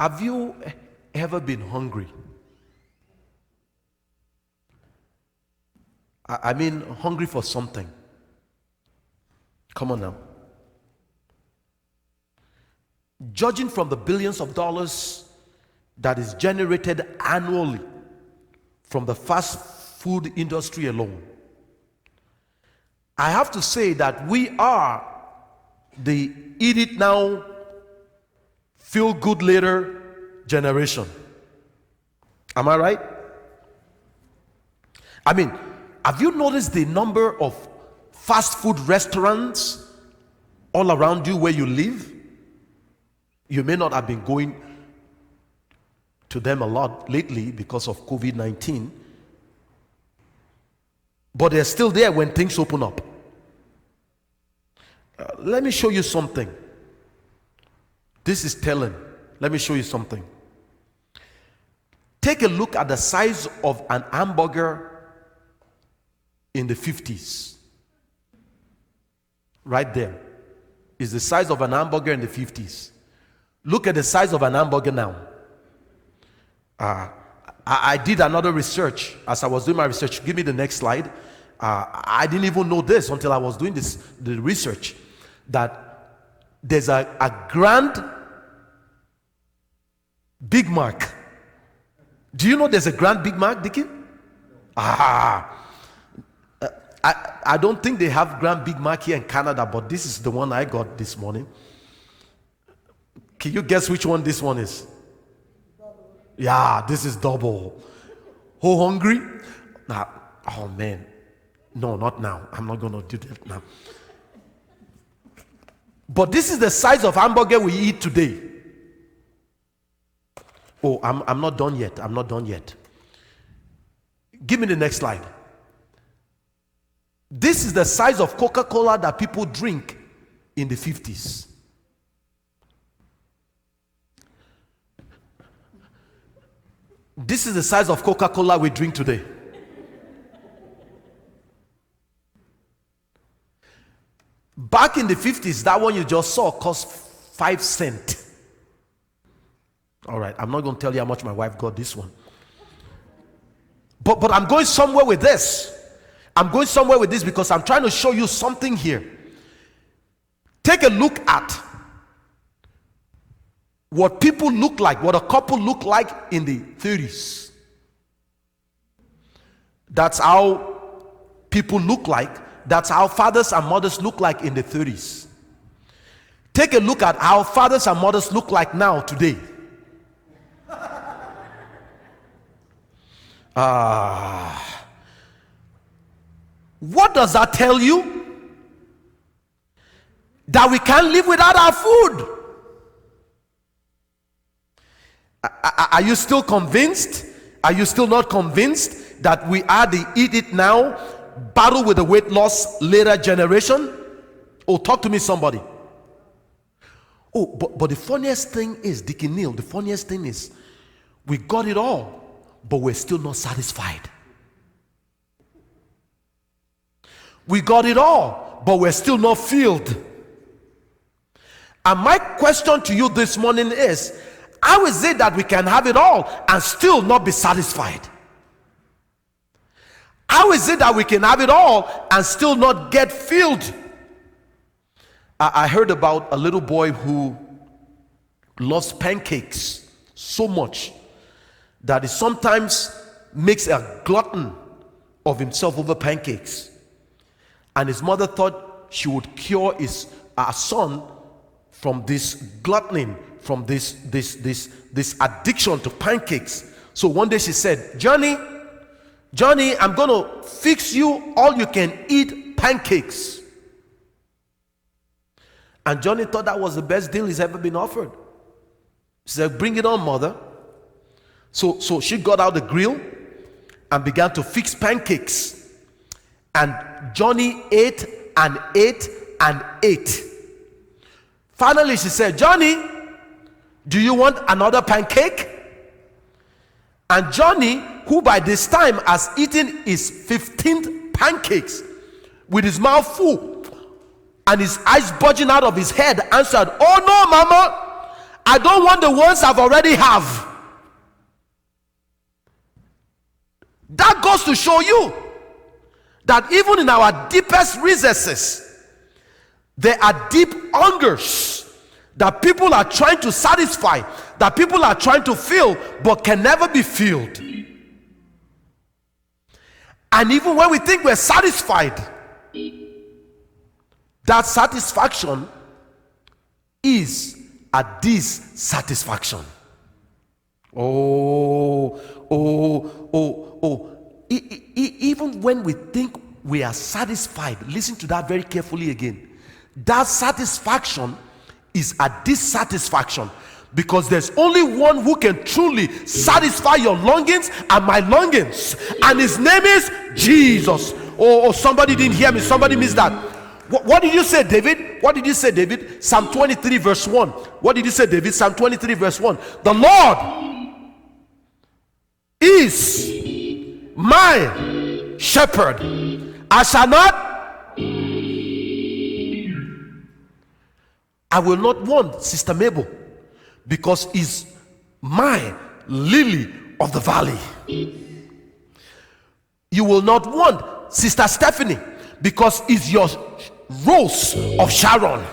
Have you ever been hungry? I mean, hungry for something. Come on now. Judging from the billions of dollars that is generated annually from the fast food industry alone, I have to say that we are the eat it now, feel good later generation. Am I right? I mean, have you noticed the number of fast food restaurants all around you where you live? You may not have been going to them a lot lately because of COVID-19, but they're still there when things open up. Let me show you something. This is telling. Let me show you something. Take a look at the size of an hamburger in the 50s. Right there is the size of an hamburger in the 50s. Look at the size of an hamburger now. I did another research as I was doing my research. Give me the next slide. I didn't even know this until I was doing the research, that there's a grand Big Mac. Do you know there's a grand Big Mac, Dickie? I don't think they have grand Big Mac here in Canada, but this is the one I got this morning. Can you guess which one this one is? Yeah, this is double. Who hungry? Now, oh man. No, not now. I'm not going to do that now. But this is the size of hamburger we eat today. Oh, I'm not done yet. I'm not done yet. Give me the next slide. This is the size of Coca-Cola that people drink in the 50s. This is the size of Coca-Cola we drink today. Back in the 50s, that one you just saw cost 5 cents. All right, I'm not going to tell you how much my wife got this one. But I'm going somewhere with this. I'm going somewhere with this because I'm trying to show you something here. Take a look at what people look like, what a couple look like in the 30s. That's how people look like. That's how fathers and mothers look like in the 30s. Take a look at how fathers and mothers look like now, today. What does that tell you? That we can't live without our food. Are you still convinced? Are you still not convinced that we are the eat it now, battle with the weight loss later generation? Oh, talk to me, somebody. Oh, but the funniest thing is, Dickie Neal, the funniest thing is, we got it all, but we're still not satisfied. We got it all, but we're still not filled. And my question to you this morning is, how is it that we can have it all and still not be satisfied? How is it that we can have it all and still not get filled? I heard about a little boy who loves pancakes so much that he sometimes makes a glutton of himself over pancakes. And his mother thought she would cure his son from this gluttony, from this addiction to pancakes. So one day she said, Johnny, I'm going to fix you all you can eat pancakes. And Johnny thought that was the best deal he's ever been offered. She said, bring it on, mother. So she got out the grill and began to fix pancakes. And Johnny ate and ate and ate. Finally, she said, Johnny, do you want another pancake? And Johnny, who by this time has eaten his 15th pancakes with his mouth full and his eyes bulging out of his head, answered, oh no, mama, I don't want the ones I've already have. That goes to show you that even in our deepest recesses, there are deep hungers that people are trying to satisfy, that people are trying to fill, but can never be filled. And even when we think we're satisfied, that satisfaction is a dissatisfaction. Even when we think we are satisfied, listen to that very carefully again. That satisfaction is a dissatisfaction, because there's only one who can truly satisfy your longings and my longings, and his name is Jesus. Oh, somebody didn't hear me. Somebody missed that. What did you say, David? What did you say, David? Psalm 23 verse 1. What did you say, David? Psalm 23 verse 1. The Lord is my shepherd. I shall not, I will not want, Sister Mabel, because he's my lily of the valley. You will not want, Sister Stephanie, because he's your rose of Sharon.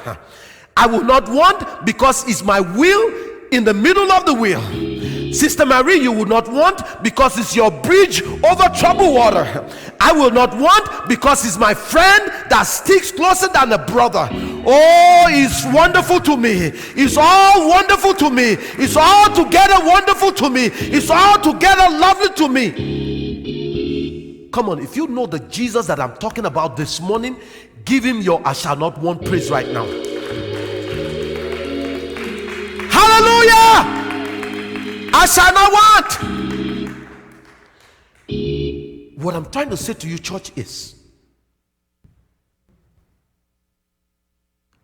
I will not want, because it's my wheel in the middle of the wheel. Sister Marie, you will not want, because it's your bridge over troubled water. I will not want, because it's my friend that sticks closer than a brother. Oh, it's wonderful to me. It's all wonderful to me. It's all together wonderful to me. It's all together lovely to me. Come on, if you know the Jesus that I'm talking about this morning, give him your I shall not want praise right now. Hallelujah! I shall not want. What I'm trying to say to you, church, is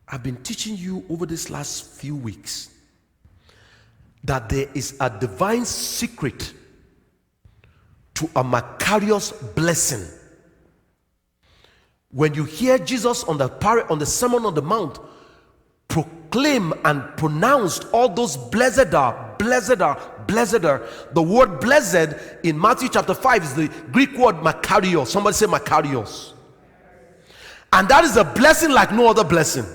I've been teaching you over this last few weeks that there is a divine secret to a macarious blessing. When you hear Jesus on the Sermon on the Mount proclaim and pronounce all those blessed are, blessed are, blessed are. The word blessed in Matthew chapter 5 is the Greek word makarios. Somebody say makarios. And that is a blessing like no other blessing.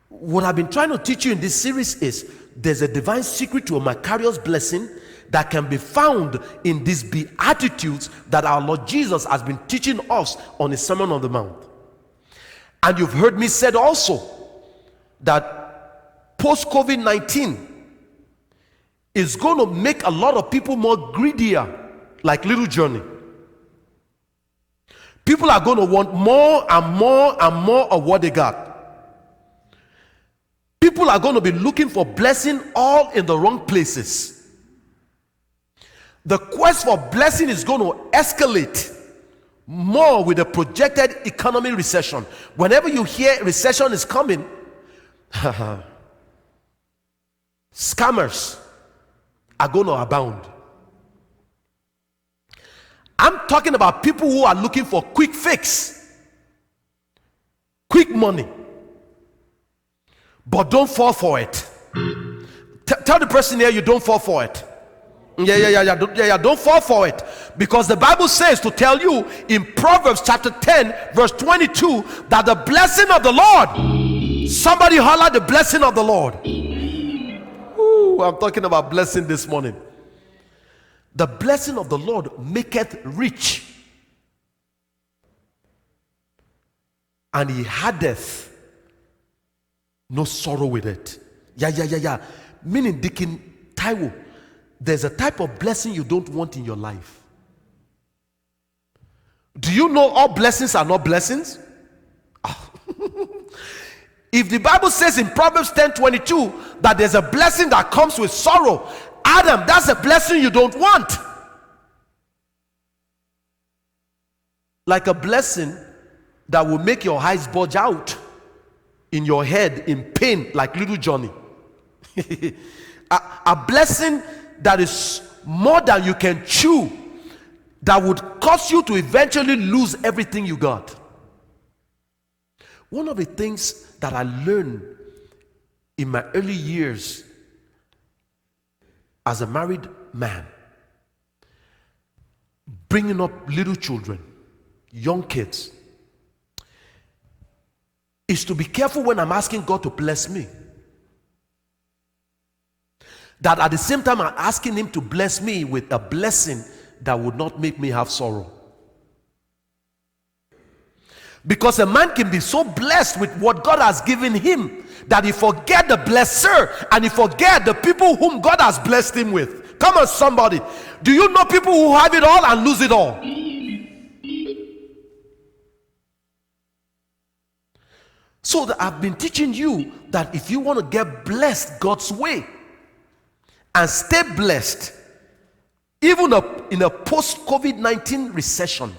What I've been trying to teach you in this series is there's a divine secret to a macarious blessing that can be found in these beatitudes that our Lord Jesus has been teaching us on his Sermon on the Mount. And you've heard me said also that post-COVID-19 is going to make a lot of people more greedier, like Little Johnny. People are going to want more and more and more of what they got. People are going to be looking for blessing all in the wrong places. The quest for blessing is going to escalate more with the projected economy recession. Whenever you hear recession is coming, scammers are going to abound. I'm talking about people who are looking for quick fix, quick money, but don't fall for it. Tell the person here, you don't fall for it. Don't fall for it, because the Bible says to tell you in Proverbs chapter 10 verse 22 that the blessing of the Lord, somebody holler the blessing of the Lord. Ooh, I'm talking about blessing this morning. The blessing of the Lord maketh rich, and he addeth no sorrow with it. Meaning, Deacon Taiwo, there's a type of blessing you don't want in your life. Do you know all blessings are not blessings? If the Bible says in Proverbs 10:22 that there's a blessing that comes with sorrow, Adam, that's a blessing you don't want. Like a blessing that will make your eyes bulge out in your head in pain, like Little Johnny. a blessing that is more than you can chew, that would cause you to eventually lose everything you got. One of the things that I learned in my early years as a married man, bringing up little children, young kids, is to be careful when I'm asking God to bless me. That at the same time I'm asking him to bless me with a blessing that would not make me have sorrow. Because a man can be so blessed with what God has given him that he forget the blesser and he forget the people whom God has blessed him with. Come on, somebody. Do you know people who have it all and lose it all? So that I've been teaching you that if you want to get blessed God's way and stay blessed, even in a post-COVID-19 recession,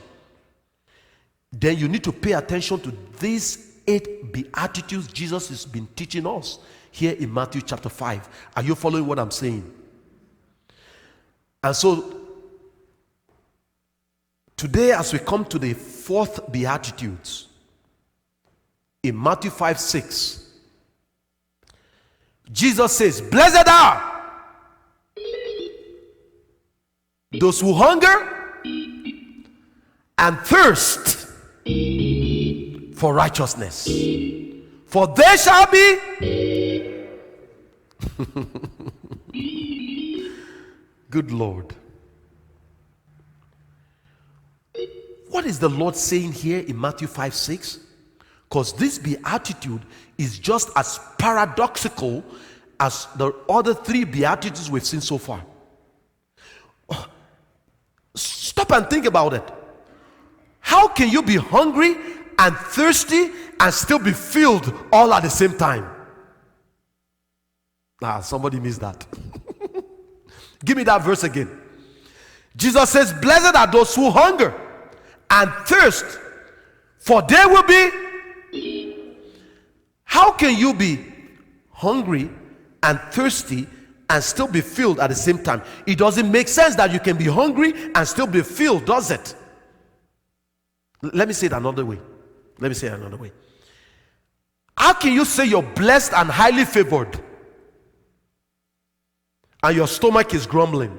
then you need to pay attention to these 8 beatitudes Jesus has been teaching us here in Matthew chapter 5. Are you following what I'm saying? And so today, as we come to the 4th beatitudes in Matthew 5:6, Jesus says, "Blessed are those who hunger and thirst for righteousness, for they shall be..." Good Lord. What is the Lord saying here in Matthew 5:6? Because this beatitude is just as paradoxical as the other 3 beatitudes we've seen so far. Stop and think about it. How can you be hungry and thirsty and still be filled all at the same time? Somebody missed that. Give me that verse again. Jesus says, "Blessed are those who hunger and thirst, for they will be..." How can you be hungry and thirsty and still be filled at the same time? It doesn't make sense that you can be hungry and still be filled, does it? Let me say it another way. How can you say you're blessed and highly favored and your stomach is grumbling?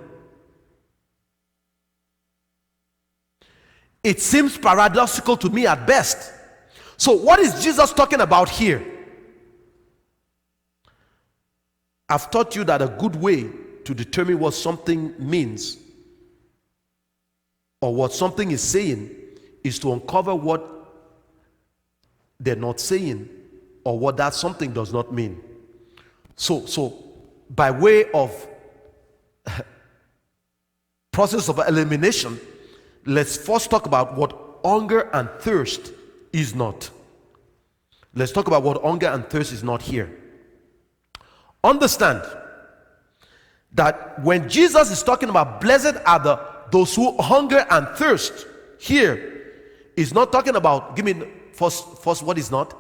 It seems paradoxical to me at best. So what is Jesus talking about here? I've taught you that a good way to determine what something means or what something is saying is to uncover what they're not saying or what that something does not mean. So by way of process of elimination, let's first talk about what hunger and thirst is not. Let's talk about what hunger and thirst is not here. Understand that when Jesus is talking about blessed are those who hunger and thirst, here is not talking about, give me first what is not.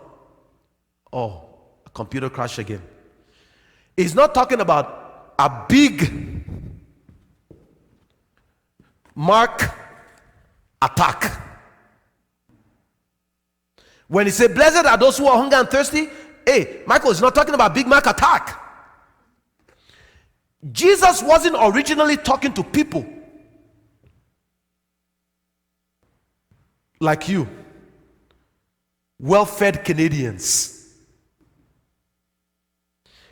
Oh, a computer crash again. It's not talking about a big mark attack. When he said blessed are those who are hungry and thirsty, hey, Michael is not talking about big mark attack. Jesus wasn't originally talking to people like you, well-fed Canadians.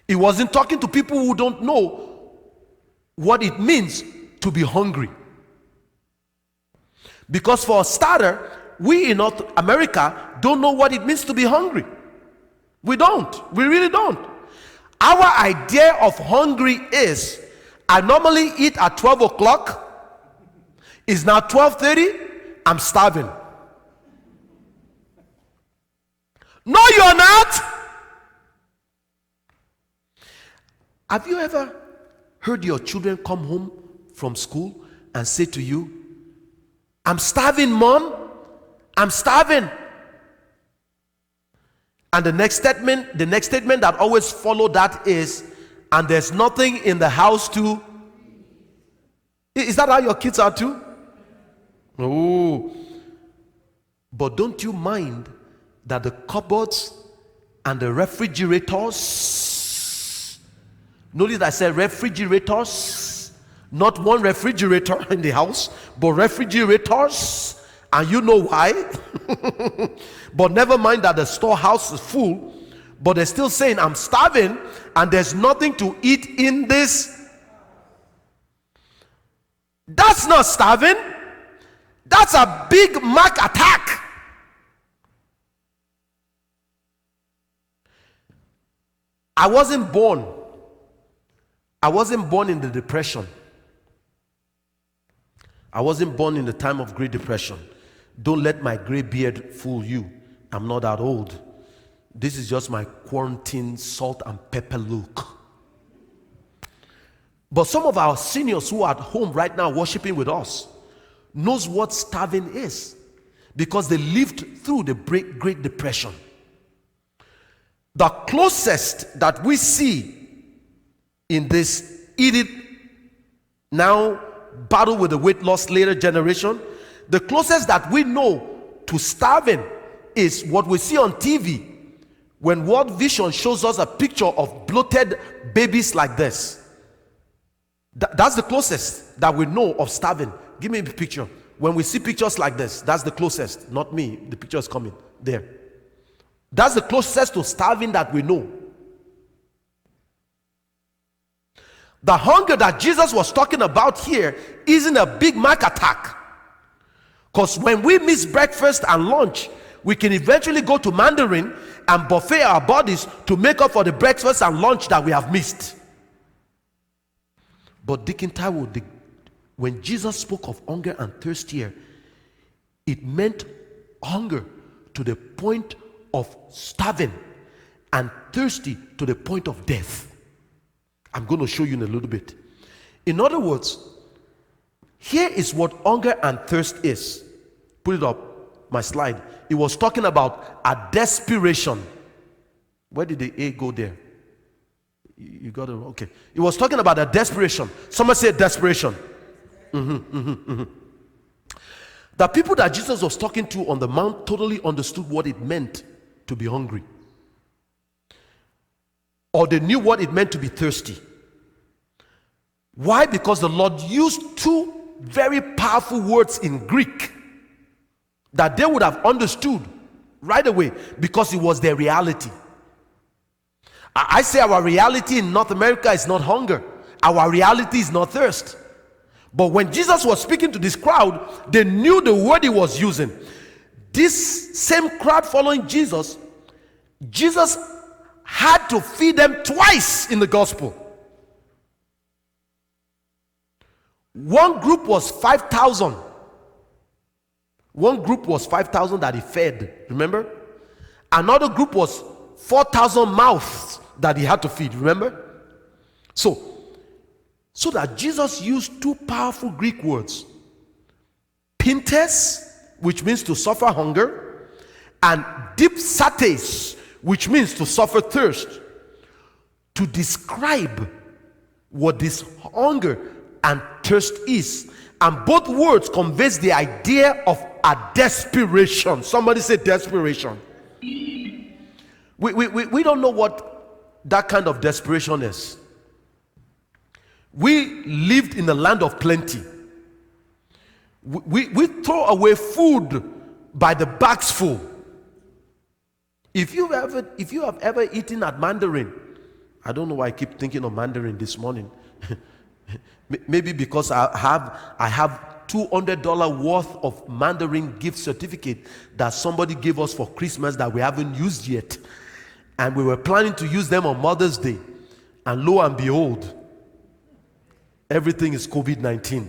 He wasn't talking to people who don't know what it means to be hungry. Because for a starter, we in North America don't know what it means to be hungry. We don't. We really don't. Our idea of hungry is, I normally eat at 12 o'clock. It's now 12:30. I'm starving. No, you're not. Have you ever heard your children come home from school and say to you, "I'm starving, Mom. I'm starving." And the next statement that always follow that is, "And there's nothing in the house to..." Is that how your kids are too? Oh. But don't you mind that the cupboards and the refrigerators, notice I said refrigerators, not one refrigerator in the house, but refrigerators, and you know why. But never mind that the storehouse is full, but they're still saying, I'm starving and there's nothing to eat in this. That's not starving. That's a Big Mac attack. I wasn't born in the Depression. I wasn't born in the time of Great Depression. Don't let my gray beard fool you. I'm not that old. This is just my quarantine salt and pepper look. But some of our seniors who are at home right now worshiping with us knows what starving is, because they lived through the Great Depression. The closest that we see in this eat it now battle with the weight loss later generation, the closest that we know to starving is what we see on TV when World Vision shows us a picture of bloated babies like this. That's the closest that we know of starving. Give me the picture. When we see pictures like this, that's the closest. Not me. The picture is coming there. That's the closest to starving that we know. The hunger that Jesus was talking about here isn't a Big Mac attack. Because when we miss breakfast and lunch, we can eventually go to Mandarin and buffet our bodies to make up for the breakfast and lunch that we have missed. But Deacon Taiwo, when Jesus spoke of hunger and thirst here, it meant hunger to the point of starving and thirsty to the point of death. I'm going to show you in a little bit. In other words, here is what hunger and thirst is. Put it up, my slide. It was talking about a desperation. Where did the A go there? You got it, okay. It was talking about a desperation. Someone say desperation. The people that Jesus was talking to on the mount totally understood what it meant to be hungry, or they knew what it meant to be thirsty. Why? Because the Lord used two very powerful words in Greek that they would have understood right away, because it was their reality. I say our reality in North America is not hunger. Our reality is not thirst. But when Jesus was speaking to this crowd, they knew the word he was using. This same crowd following Jesus, Jesus had to feed them twice in the gospel. One group was 5,000. One group was 5,000 that he fed, remember? Another group was 4,000 mouths that he had to feed, remember? So that Jesus used two powerful Greek words, pintes, which means to suffer hunger, and dipsates, which means to suffer thirst, to describe what this hunger and thirst is. And both words conveys the idea of a desperation. Somebody say desperation. We don't know what that kind of desperation is. We lived in a land of plenty. We throw away food by the bags full. If you have ever eaten at Mandarin, I don't know why I keep thinking of Mandarin this morning. Maybe because I have $200 worth of Mandarin gift certificate that somebody gave us for Christmas that we haven't used yet, and we were planning to use them on Mother's Day, and lo and behold, everything is COVID-19.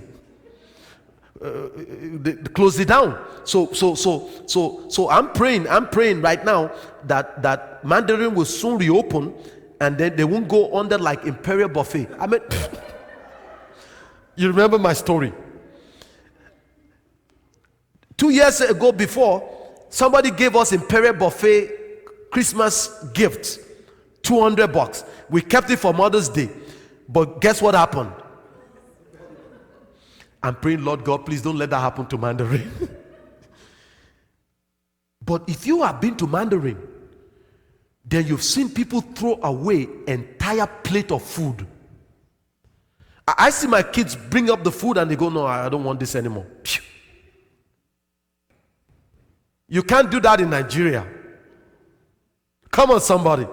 They close it down. So I'm praying right now that Mandarin will soon reopen, and then they won't go under like Imperial Buffet. I mean, you remember my story. 2 years ago, before, somebody gave us Imperial Buffet Christmas gift, $200. We kept it for Mother's Day, but guess what happened? I'm praying, Lord God, please don't let that happen to Mandarin. But if you have been to Mandarin, then you've seen people throw away entire plate of food. I see my kids bring up the food and they go, no, I don't want this anymore. Phew. You can't do that in Nigeria. Come on, somebody.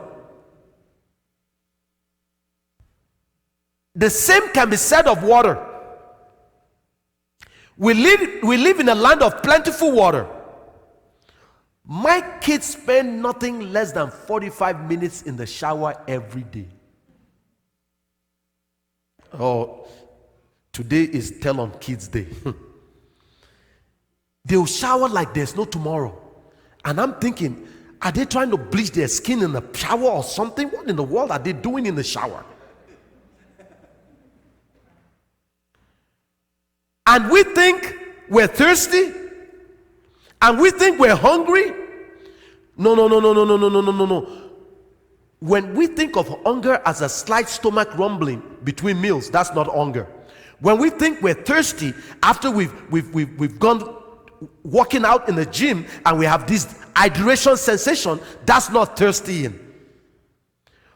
The same can be said of water. We live in a land of plentiful water. My kids spend nothing less than 45 minutes in the shower every day. Oh, today is Tell on Kids Day. They'll shower like there's no tomorrow. And I'm thinking, are they trying to bleach their skin in the shower or something? What in the world are they doing in the shower? And we think we're thirsty, and we think we're hungry. No. When we think of hunger as a slight stomach rumbling between meals, that's not hunger. When we think we're thirsty after we've gone working out in the gym and we have this hydration sensation, that's not thirsty.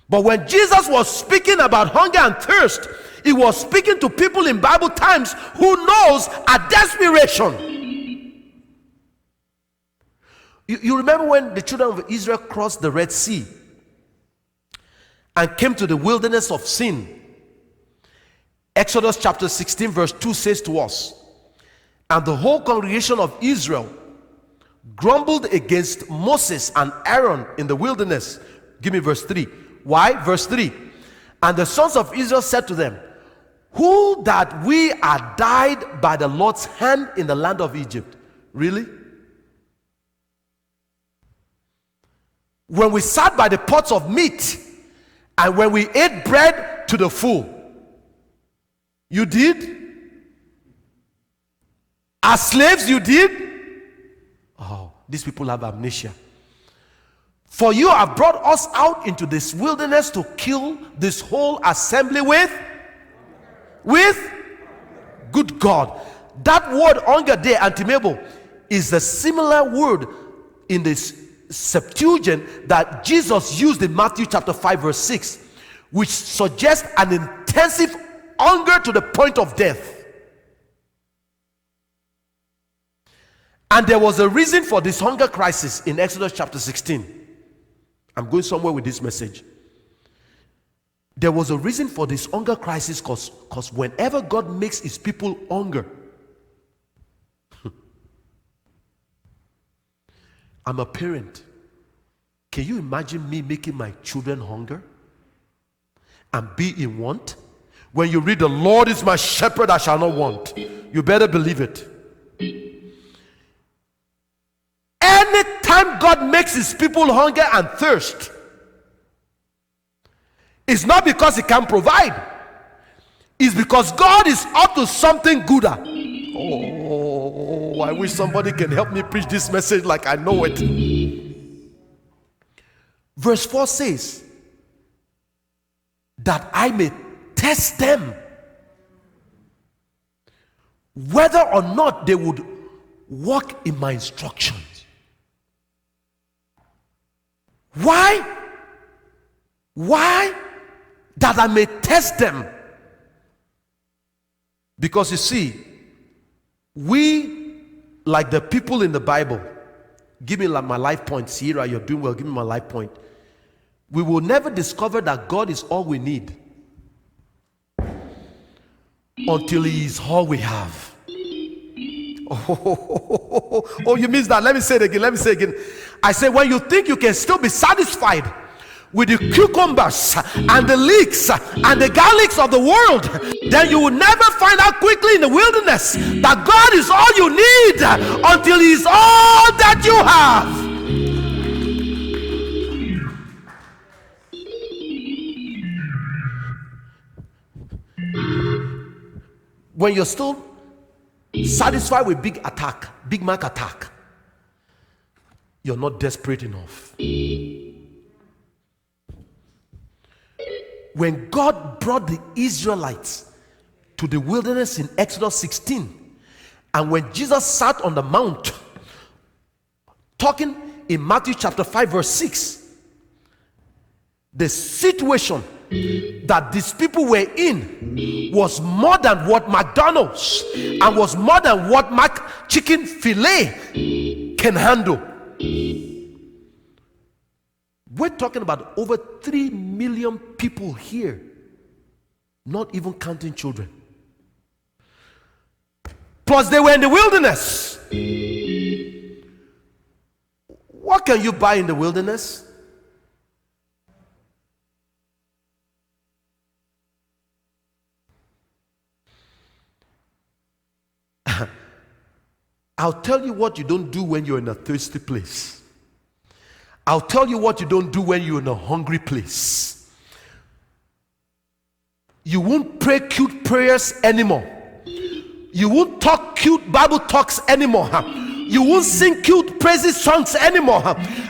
But when Jesus was speaking about hunger and thirst, he was speaking to people in Bible times who knows a desperation. You remember when the children of Israel crossed the Red Sea and came to the wilderness of Sin? Exodus chapter 16 verse 2 says to us, and the whole congregation of Israel grumbled against Moses and Aaron in the wilderness. Give me verse 3. Why? Verse 3. And the sons of Israel said to them, who that we are died by the Lord's hand in the land of Egypt? Really? When we sat by the pots of meat and when we ate bread to the full, you did? As slaves, you did? Oh, these people have amnesia. For you have brought us out into this wilderness to kill this whole assembly with good God. That word hunger there, antimebo, is a similar word in this Septuagint that Jesus used in Matthew chapter 5 verse 6, which suggests an intensive hunger to the point of death. And there was a reason for this hunger crisis in Exodus chapter 16. I'm going somewhere with this message. There was a reason for this hunger crisis because whenever God makes his people hunger, I'm a parent. Can you imagine me making my children hunger and be in want? When you read, the Lord is my shepherd, I shall not want, you better believe it. Anytime God makes his people hunger and thirst, it's not because he can provide, it's because God is up to something gooder. Oh, I wish somebody can help me preach this message like I know it. Verse 4 says, that I may test them whether or not they would walk in my instructions. Why? That I may test them. Because you see, we, like the people in the Bible, give me like my life point. Sierra, you're doing well, give me my life point. We will never discover that God is all we need until he is all we have. Oh, you missed that. Let me say it again. I say, when you think you can still be satisfied with the cucumbers and the leeks and the garlics of the world, then you will never find out quickly in the wilderness that God is all you need until he is all that you have. When you're still satisfied with Big Mac attack, you're not desperate enough. When God brought the Israelites to the wilderness in Exodus 16, and when Jesus sat on the mount talking, in Matthew chapter 5 verse 6. The situation that these people were in was more than what McDonald's and was more than what Mac chicken fillet can handle. We're talking about over 3 million people here, not even counting children. Plus they were in the wilderness. What can you buy in the wilderness? I'll tell you what you don't do when you're in a thirsty place. I'll tell you what you don't do when you're in a hungry place. You won't pray cute prayers anymore. You won't talk cute Bible talks anymore. You won't sing cute praises songs anymore.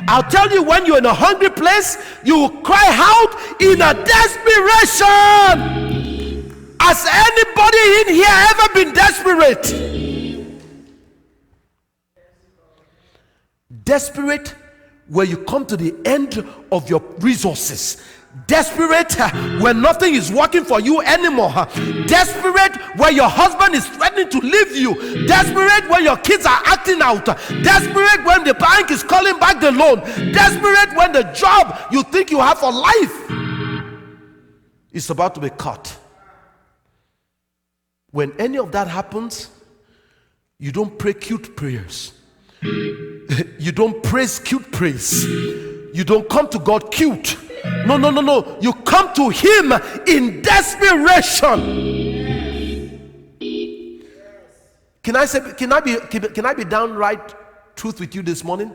I'll tell you, when you're in a hungry place, you will cry out in a desperation. Has anybody in here ever been desperate? Desperate where you come to the end of your resources. Desperate when nothing is working for you anymore. Desperate where your husband is threatening to leave you. Desperate when your kids are acting out. Desperate when the bank is calling back the loan. Desperate when the job you think you have for life is about to be cut. When any of that happens, you don't pray cute prayers. You don't praise cute praise. You don't come to God cute. No. You come to Him in desperation. Can I be downright truth with you this morning?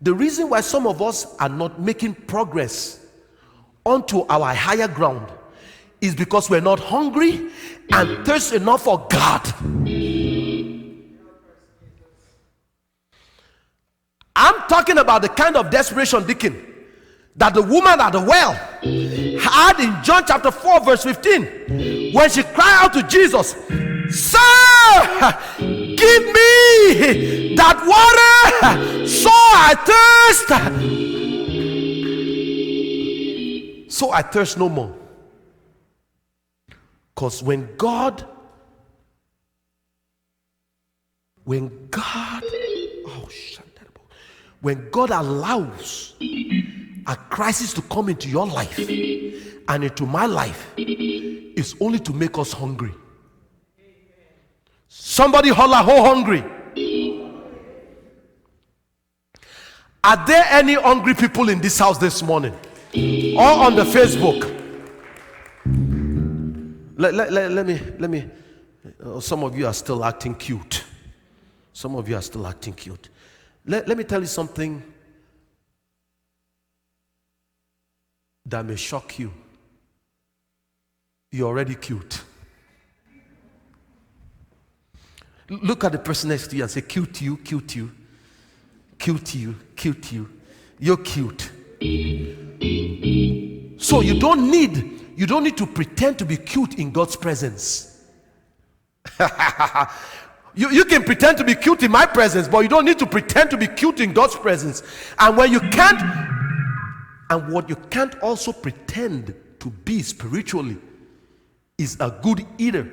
The reason why some of us are not making progress onto our higher ground is because we're not hungry and thirst enough for God. I'm talking about the kind of desperation, Deacon, that the woman at the well had in John chapter 4 verse 15, when she cried out to Jesus, "Sir, give me that water so I thirst no more." Because when God allows a crisis to come into your life and into my life, it's only to make us hungry. Somebody holler, "Ho hungry." Are there any hungry people in this house this morning or on the Facebook? Let me some of you are still acting cute. Let me tell you something that may shock you. You're already cute. Look at the person next to you and say, "Cute you, cute you, cute you, cute you. You're cute." So you don't need to pretend to be cute in God's presence. You can pretend to be cute in my presence, but you don't need to pretend to be cute in God's presence. And what you can't also pretend to be spiritually is a good eater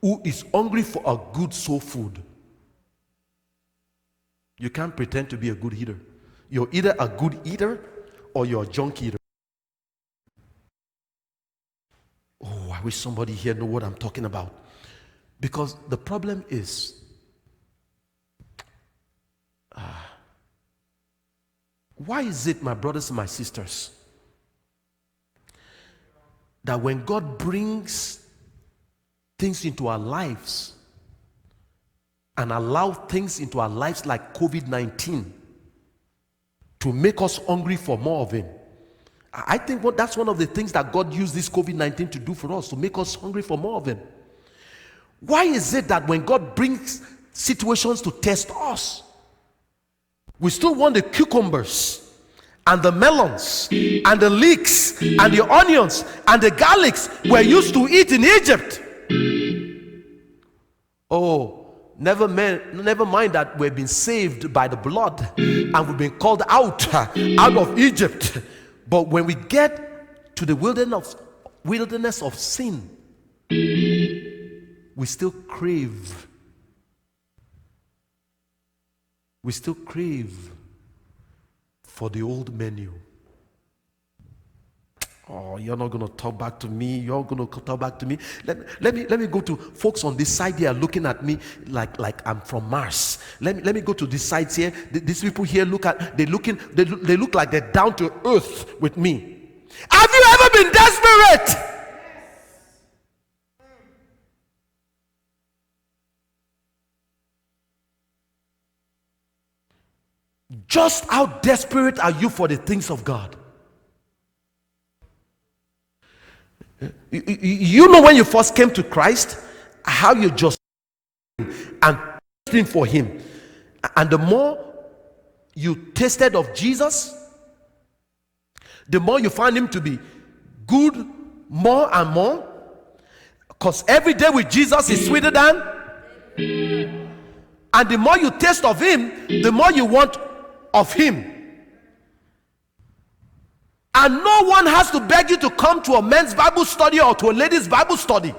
who is hungry for a good soul food. You can't pretend to be a good eater. You're either a good eater or you're a junk eater. Oh, I wish somebody here know what I'm talking about. Because the problem is, why is it, my brothers and my sisters, that when God brings things into our lives and allow things into our lives like COVID-19 to make us hungry for more of Him? I think that's one of the things that God used this COVID-19 to do for us, to make us hungry for more of Him. Why is it that when God brings situations to test us, we still want the cucumbers and the melons and the leeks and the onions and the garlics we're used to eat in Egypt? Oh, never mind that we've been saved by the blood and we've been called out of Egypt. But when we get to the wilderness of sin, we still crave. We still crave for the old menu. Oh, you're not going to talk back to me. You're going to talk back to me. Let me go to folks on this side here looking at me like I'm from Mars. Let me go to these sides here. These people here they look like they're down to earth with me. Have you ever been desperate? Just how desperate are you for the things of God? You know, when you first came to Christ, how you just and thirsting for Him, and the more you tasted of Jesus, the more you find Him to be good, more and more. Because every day with Jesus is sweeter than, and the more you taste of Him, the more you want of Him. And no one has to beg you to come to a men's Bible study or to a ladies' Bible study,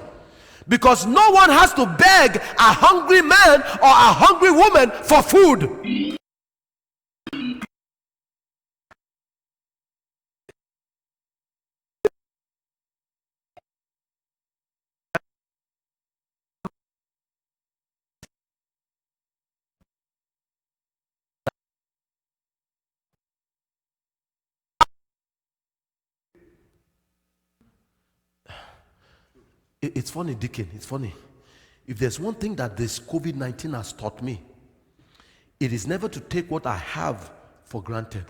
because no one has to beg a hungry man or a hungry woman for food. It's funny, Deacon, it's funny. If there's one thing that this COVID-19 has taught me, it is never to take what I have for granted.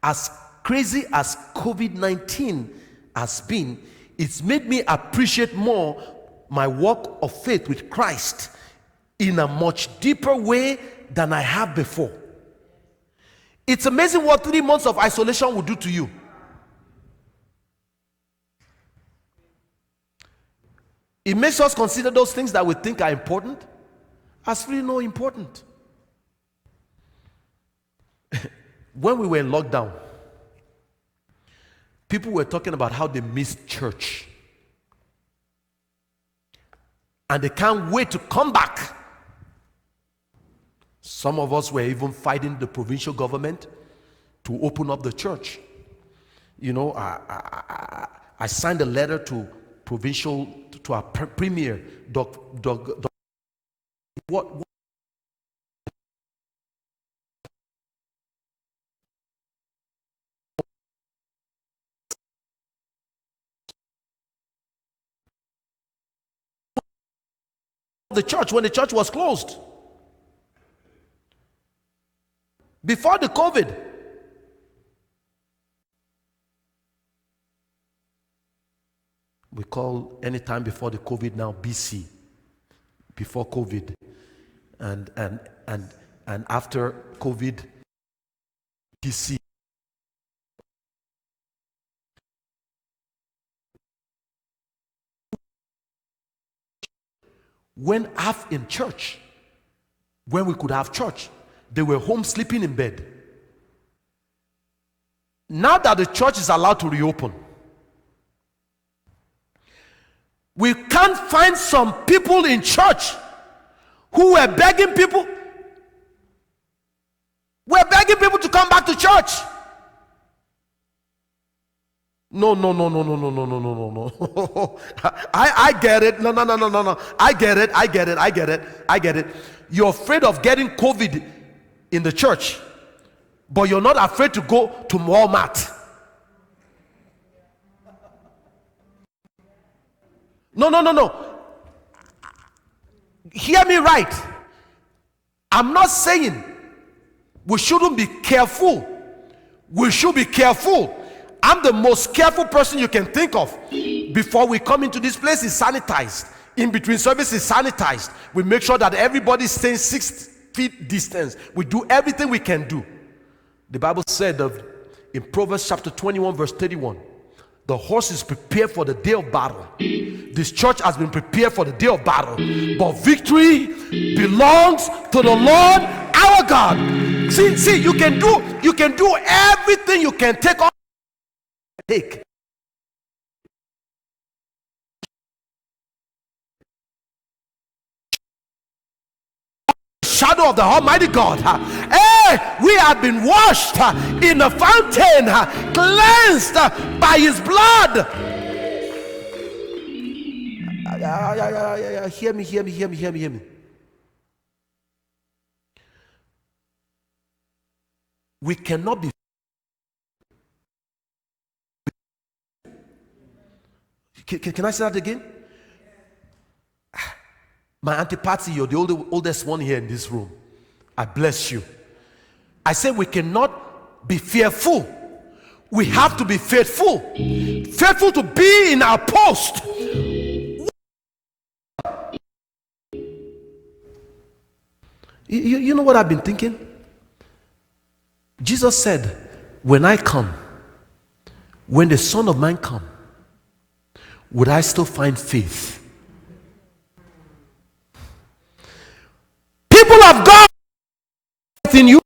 As crazy as COVID-19 has been, it's made me appreciate more my walk of faith with Christ in a much deeper way than I have before. It's amazing what 3 months of isolation will do to you. It makes us consider those things that we think are important as really not important. When we were in lockdown, people were talking about how they missed church. And they can't wait to come back. Some of us were even fighting the provincial government to open up the church. You know, I signed a letter to our premier, what the church when the church was closed before the COVID. We call any time before the COVID now BC, before COVID, and after COVID, BC. When half in church, when we could have church, they were home sleeping in bed. Now that the church is allowed to reopen, we can't find some people in church who were begging people. We're begging people to come back to church. No. I get it. No. I get it. You're afraid of getting COVID in the church, but you're not afraid to go to Walmart. No. Hear me right. I'm not saying we shouldn't be careful. We should be careful. I'm the most careful person you can think of. Before we come into this place, is sanitized. In between services, sanitized. We make sure that everybody stays 6 feet distance. We do everything we can do. The Bible said in Proverbs chapter 21 verse 31, the horse is prepared for the day of battle. The This church has been prepared for the day of battle, but victory belongs to the Lord our God. See, you can do everything you can take. Shadow of the Almighty God. Hey, we have been washed in the fountain, cleansed by His blood. Hear me. We cannot be. Can I say that again? My Auntie Patsy, you're the oldest one here in this room. I bless you. I said we cannot be fearful. We have to be faithful. Faithful to be in our post. You know what I've been thinking? Jesus said, when I come, when the Son of Man come, would I still find faith? People of God in you.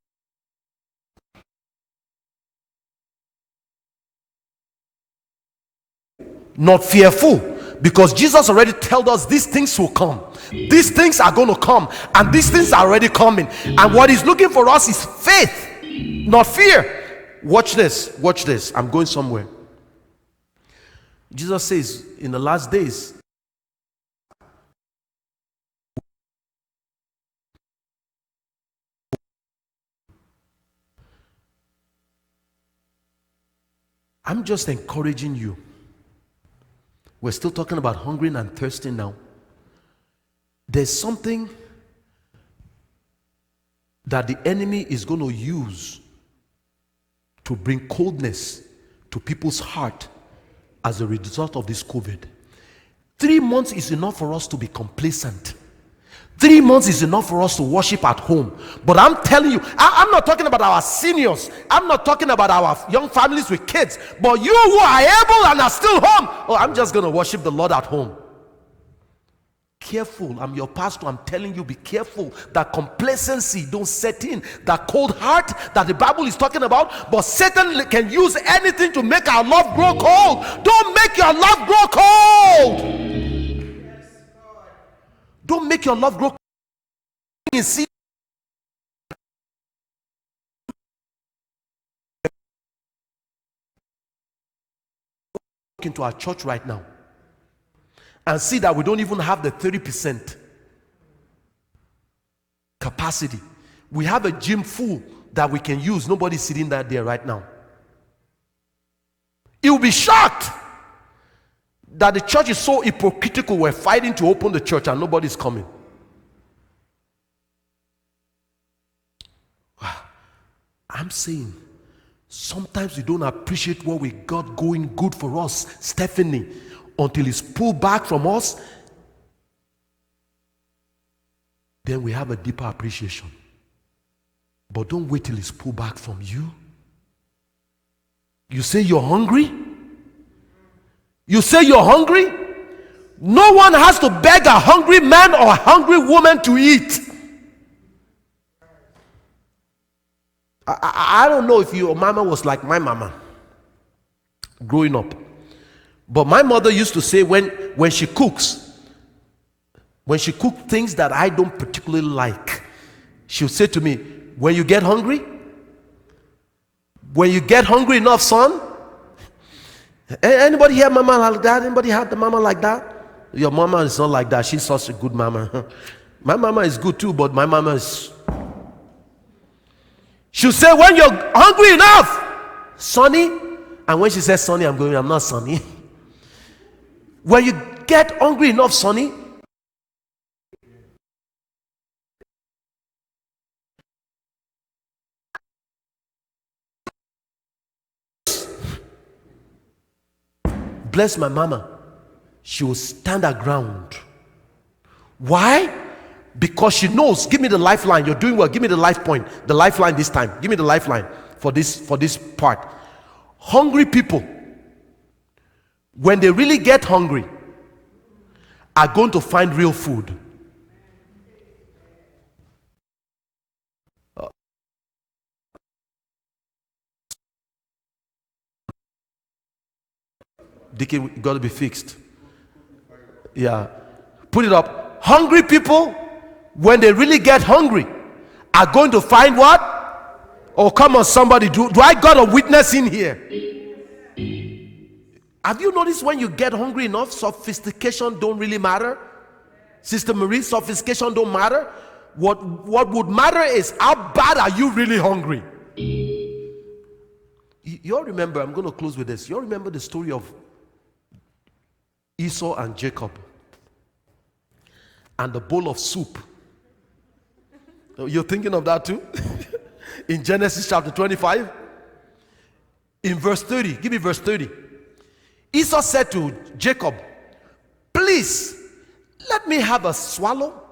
Not fearful, because Jesus already told us these things will come. These things are going to come, and these things are already coming. And what He's looking for us is faith, not fear. Watch this. I'm going somewhere. Jesus says in the last days, I'm just encouraging you. We're still talking about hungering and thirsting now. There's something that the enemy is going to use to bring coldness to people's heart as a result of this COVID. 3 months is enough for us to be complacent. 3 months is enough for us to worship at home. But I'm telling you, I'm not talking about our seniors. I'm not talking about our young families with kids. But you who are able and are still home, oh, I'm just going to worship the Lord at home. Careful. I'm your pastor. I'm telling you, be careful that complacency don't set in. That cold heart that the Bible is talking about. But Satan can use anything to make our love grow cold. Don't make your love grow cold. Don't make your love grow cold. Into our church right now and see that we don't even have the 30% capacity. We have a gym full that we can use. Nobody's sitting there right now. You'll be shocked that the church is so hypocritical. We're fighting to open the church and nobody's coming. I'm saying sometimes we don't appreciate what we got going good for us, Stephanie, until it's pulled back from us. Then we have a deeper appreciation. But don't wait till it's pulled back from you. You say you're hungry? You say you're hungry? No one has to beg a hungry man or a hungry woman to eat. I don't know if your mama was like my mama growing up. But my mother used to say when she cooks things that I don't particularly like, she'll say to me, when you get hungry enough, son. Anybody hear mama like that? Anybody had the mama like that? Your mama is not like that. She's such a good mama. My mama is good too, but my mama is... She'll say, when you're hungry enough, Sonny. And when she says Sonny, I'm not Sonny. When you get hungry enough, Sonny, bless my mama, she will stand her ground. Why? Because she knows, give me the lifeline. You're doing well. Give me the life point, the lifeline this time. Give me the lifeline for this part. Hungry people, when they really get hungry, are going to find real food. Deacon, you got to be fixed. Yeah. Put it up. Hungry people, when they really get hungry, are going to find what? Oh, come on, somebody. Do I got a witness in here? Have you noticed when you get hungry enough, sophistication don't really matter? Sister Marie, sophistication don't matter. What would matter is how bad are you really hungry? You all remember, I'm going to close with this. You all remember the story of Esau and Jacob and the bowl of soup. You're thinking of that too? In Genesis chapter 25, in verse 30, give me verse 30. Esau said to Jacob, please let me have a swallow.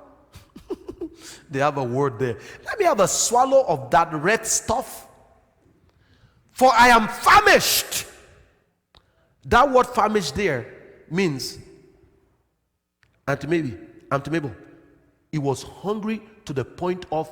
They have a word there. Let me have a swallow of that red stuff, for I am famished. That word famished there means, Auntie Mabel, he was hungry to the point of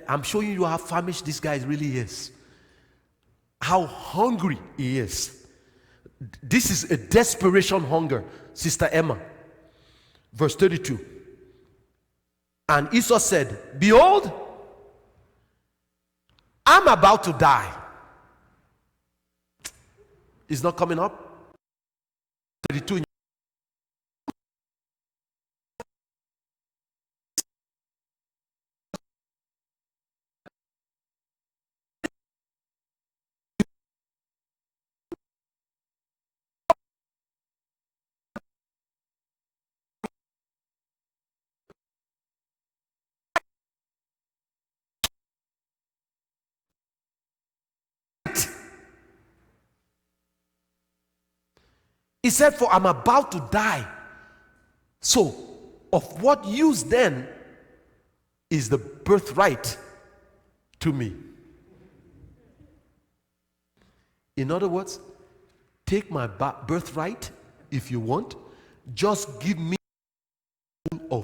I'm showing you how famished this guy really is. How hungry he is. This is a desperation hunger, Sister Emma. Verse 32. And Esau said, behold, I'm about to die. It's not coming up. 32. He said, for I'm about to die. So, of what use then is the birthright to me? In other words, take my birthright if you want. Just give me of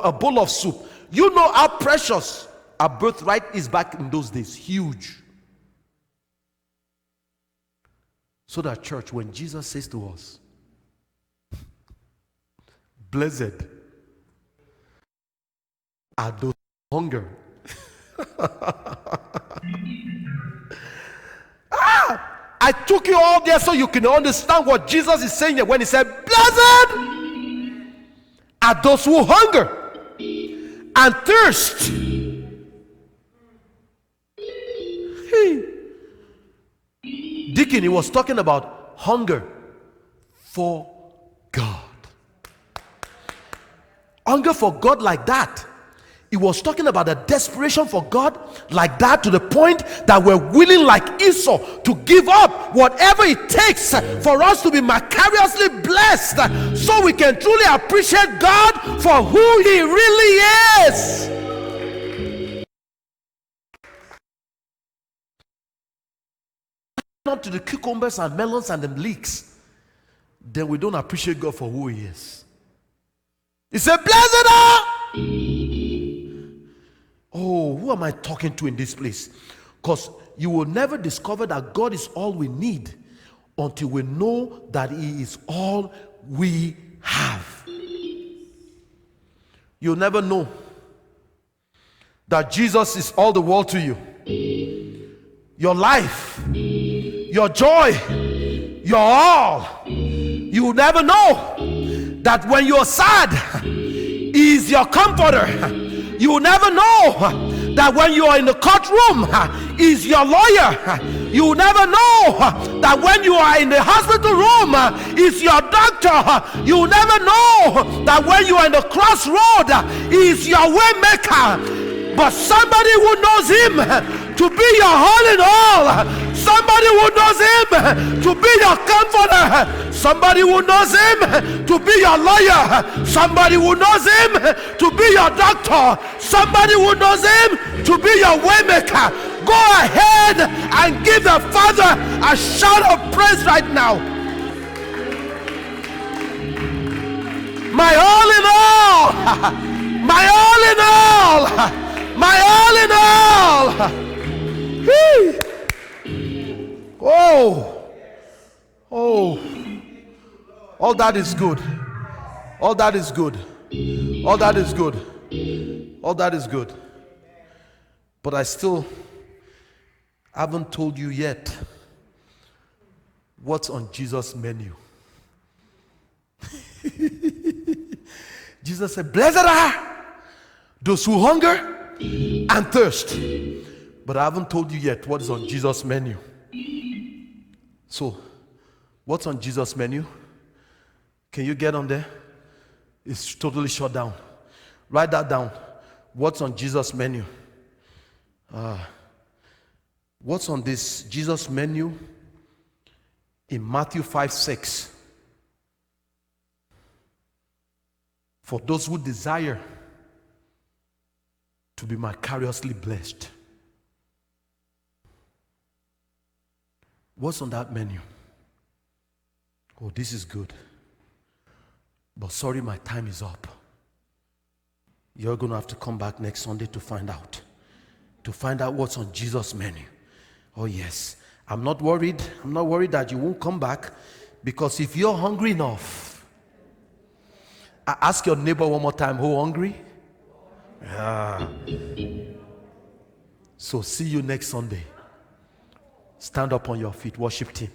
a bowl of soup. You know how precious a birthright is back in those days. Huge. So that, church, when Jesus says to us, blessed are those who hunger. I took you all there so you can understand what Jesus is saying here when he said, blessed are those who hunger and thirst. Deacon, he was talking about hunger for God. Hunger for God like that. He was talking about a desperation for God like that, to the point that we're willing, like Esau, to give up whatever it takes for us to be vicariously blessed, so we can truly appreciate God for who he really is. Not to the cucumbers and melons and the leeks, then we don't appreciate God for who he is. He said, blessed are. Oh, who am I talking to in this place? Because you will never discover that God is all we need until we know that he is all we have. You'll never know that Jesus is all the world to you, your life, your joy, your all, you will never know that when you're sad, He is your comforter. You will never know that when you are in the courtroom, He is your lawyer. You will never know that when you are in the hospital room, He is your doctor. You will never know that when you are in the crossroad, He is your way maker. But somebody who knows Him to be your all in all, somebody who knows Him to be your comforter, somebody who knows Him to be your lawyer, somebody who knows Him to be your doctor, somebody who knows Him to be your waymaker. Go ahead and give the Father a shout of praise right now. My all in all, my all in all, my all in all. Whee. Oh, all that is good. All that is good. All that is good. All that is good. But I still haven't told you yet what's on Jesus' menu. Jesus said, blessed are those who hunger and thirst. But I haven't told you yet what is on Jesus' menu. So, what's on Jesus' menu? Can you get on there? It's totally shut down. Write that down. What's on Jesus' menu? What's on this Jesus menu? In Matthew 5:6. For those who desire to be vicariously blessed. What's on that menu? Oh, this is good. But sorry, my time is up. You're going to have to come back next Sunday to find out. To find out what's on Jesus' menu. Oh yes. I'm not worried. I'm not worried that you won't come back. Because if you're hungry enough, ask your neighbor one more time, who hungry? Yeah. So see you next Sunday. Stand up on your feet, worship team.